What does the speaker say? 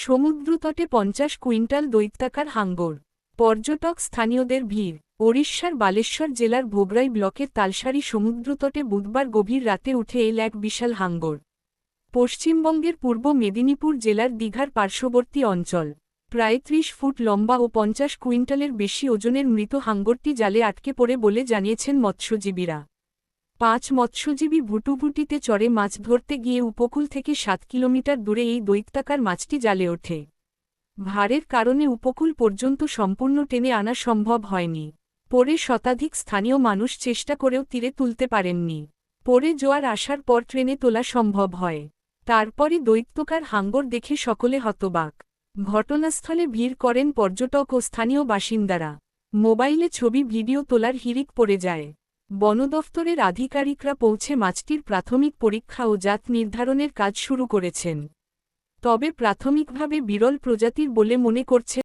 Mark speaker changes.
Speaker 1: সমুদ্রতটে 50 কুইন্টাল দৈত্যাকার হাঙ্গর। পর্যটক স্থানীয়দের ভিড়। ওড়িশার বালেশ্বর জেলার ভোগরাই ব্লকের তালসারি সমুদ্রতটে বুধবার গভীর রাতে উঠে এল এক বিশাল হাঙ্গর। পশ্চিমবঙ্গের পূর্ব মেদিনীপুর জেলার দীঘার পার্শ্ববর্তী অঞ্চল। প্রায় 30 ফুট লম্বা ও 50 কুইন্টালের বেশি ওজনের মৃত হাঙ্গরটি জালে আটকে পড়ে বলে জানিয়েছেন মৎস্যজীবীরা। 5 মৎস্যজীবী ভুটুভুটিতে চড়ে মাছ ধরতে গিয়ে উপকূল থেকে 7 কিলোমিটার দূরে এই দৈত্যাকার মাছটি জালে ওঠে। ভারের কারণে উপকূল পর্যন্ত সম্পূর্ণ টেনে আনা সম্ভব হয়নি। পরে শতাধিক স্থানীয় মানুষ চেষ্টা করেও তীরে তুলতে পারেননি। পরে জোয়ার আসার পর ট্রেনে তোলা সম্ভব হয়। তারপরই দৈত্যাকার হাঙ্গর দেখে সকলে হতবাক। ঘটনাস্থলে ভিড় করেন পর্যটক ও স্থানীয় বাসিন্দারা। মোবাইলে ছবি ভিডিও তোলার হিড়িক পড়ে যায়। বন দফতরের আধিকারিকরা পৌঁছে মাছটির প্রাথমিক পরীক্ষা ও জাত নির্ধারণের কাজ শুরু করেছেন। তবে প্রাথমিকভাবে বিরল প্রজাতির বলে মনে করছে